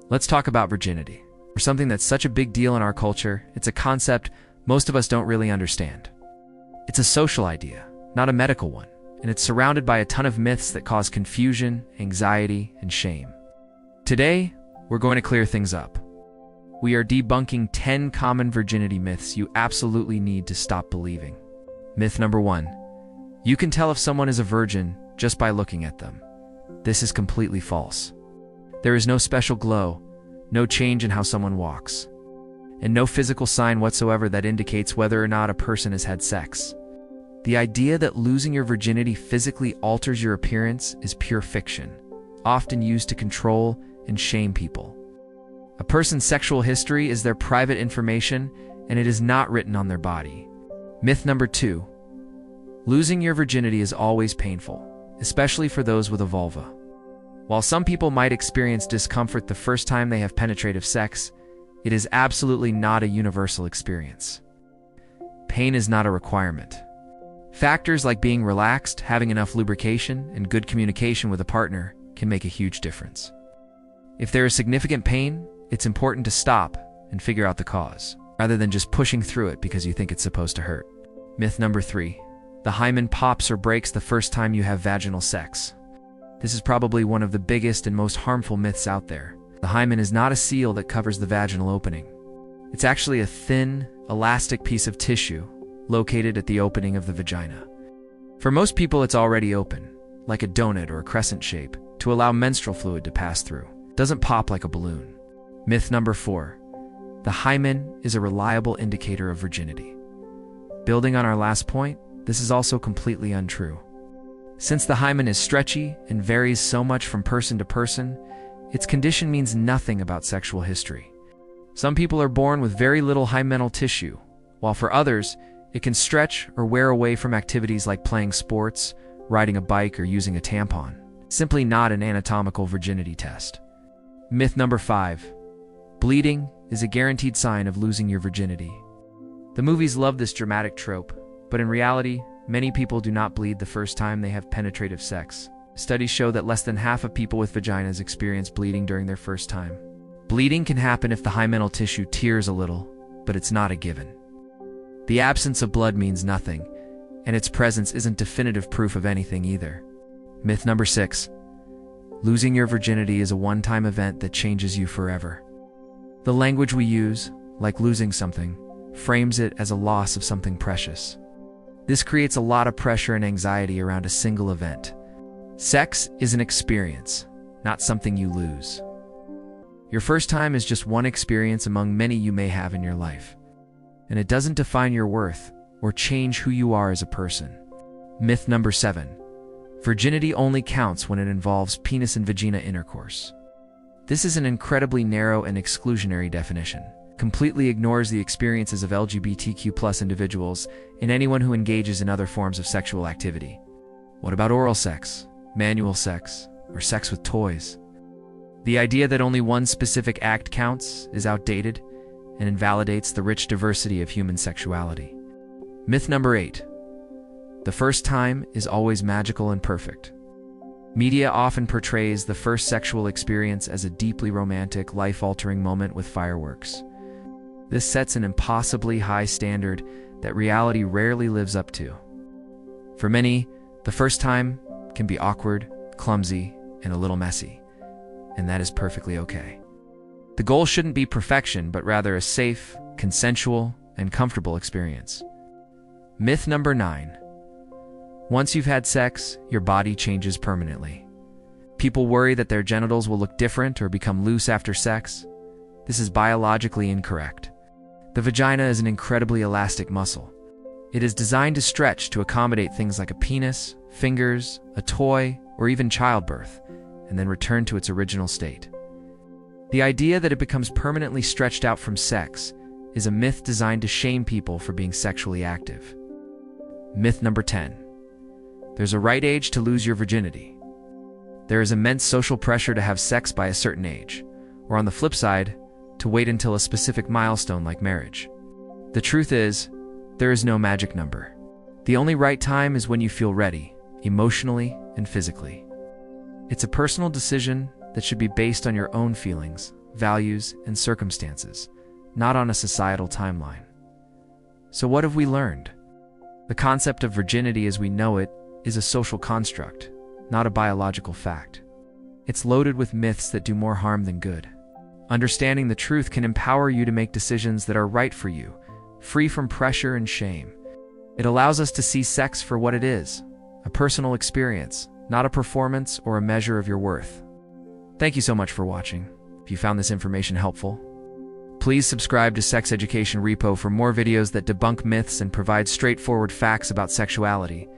Let's talk about virginity. For something that's such a big deal in our culture, it's a concept most of us don't really understand. It's a social idea, not a medical one, and it's surrounded by a ton of myths that cause confusion, anxiety, and shame. Today, we're going to clear things up. We are debunking 10 common virginity myths you absolutely need to stop believing. Myth number 1. You can tell if someone is a virgin just by looking at them. This is completely false. There is no special glow, no change in how someone walks, and no physical sign whatsoever that indicates whether or not a person has had sex. The idea that losing your virginity physically alters your appearance is pure fiction, often used to control and shame people. A person's sexual history is their private information, and it is not written on their body. Myth number 2. Losing your virginity is always painful, especially for those with a vulva. While some people might experience discomfort the first time they have penetrative sex, it is absolutely not a universal experience. Pain is not a requirement. Factors like being relaxed, having enough lubrication, and good communication with a partner can make a huge difference. If there is significant pain, it's important to stop and figure out the cause, rather than just pushing through it because you think it's supposed to hurt. Myth number 3. The hymen pops or breaks the first time you have vaginal sex. This is probably one of the biggest and most harmful myths out there. The hymen is not a seal that covers the vaginal opening. It's actually a thin, elastic piece of tissue located at the opening of the vagina. For most people, it's already open, like a donut or a crescent shape, to allow menstrual fluid to pass through. It doesn't pop like a balloon. Myth number 4. The hymen is a reliable indicator of virginity. Building on our last point, this is also completely untrue. Since the hymen is stretchy and varies so much from person to person, its condition means nothing about sexual history. Some people are born with very little hymenal tissue, while for others, it can stretch or wear away from activities like playing sports, riding a bike, or using a tampon. Simply not an anatomical virginity test. Myth number 5. Bleeding is a guaranteed sign of losing your virginity. The movies love this dramatic trope, but in reality, many people do not bleed the first time they have penetrative sex. Studies show that less than half of people with vaginas experience bleeding during their first time. Bleeding can happen if the hymenal tissue tears a little, but it's not a given. The absence of blood means nothing, and its presence isn't definitive proof of anything either. Myth number 6. Losing your virginity is a one-time event that changes you forever. The language we use, like losing something, frames it as a loss of something precious. This creates a lot of pressure and anxiety around a single event. Sex is an experience, not something you lose. Your first time is just one experience among many you may have in your life, and it doesn't define your worth or change who you are as a person. Myth number 7. Virginity only counts when it involves penis and vagina intercourse. This is an incredibly narrow and exclusionary definition. Completely ignores the experiences of LGBTQ+ individuals and anyone who engages in other forms of sexual activity. What about oral sex, manual sex, or sex with toys? The idea that only one specific act counts is outdated and invalidates the rich diversity of human sexuality. Myth number 8. The first time is always magical and perfect. Media often portrays the first sexual experience as a deeply romantic, life-altering moment with fireworks. This sets an impossibly high standard that reality rarely lives up to. For many, the first time can be awkward, clumsy, and a little messy, and that is perfectly okay. The goal shouldn't be perfection, but rather a safe, consensual, and comfortable experience. Myth number 9. Once you've had sex, your body changes permanently. People worry that their genitals will look different or become loose after sex. This is biologically incorrect. The vagina is an incredibly elastic muscle. It is designed to stretch to accommodate things like a penis, fingers, a toy, or even childbirth, and then return to its original state. The idea that it becomes permanently stretched out from sex is a myth designed to shame people for being sexually active. Myth number 10. There's a right age to lose your virginity. There is immense social pressure to have sex by a certain age, or on the flip side, to wait until a specific milestone like marriage. The truth is, there is no magic number. The only right time is when you feel ready, emotionally and physically. It's a personal decision that should be based on your own feelings, values, and circumstances, not on a societal timeline. So what have we learned? The concept of virginity as we know it is a social construct, not a biological fact. It's loaded with myths that do more harm than good. Understanding the truth can empower you to make decisions that are right for you, free from pressure and shame. It allows us to see sex for what it is, a personal experience, not a performance or a measure of your worth. Thank you so much for watching. If you found this information helpful, please subscribe to Sex Education Repo for more videos that debunk myths and provide straightforward facts about sexuality.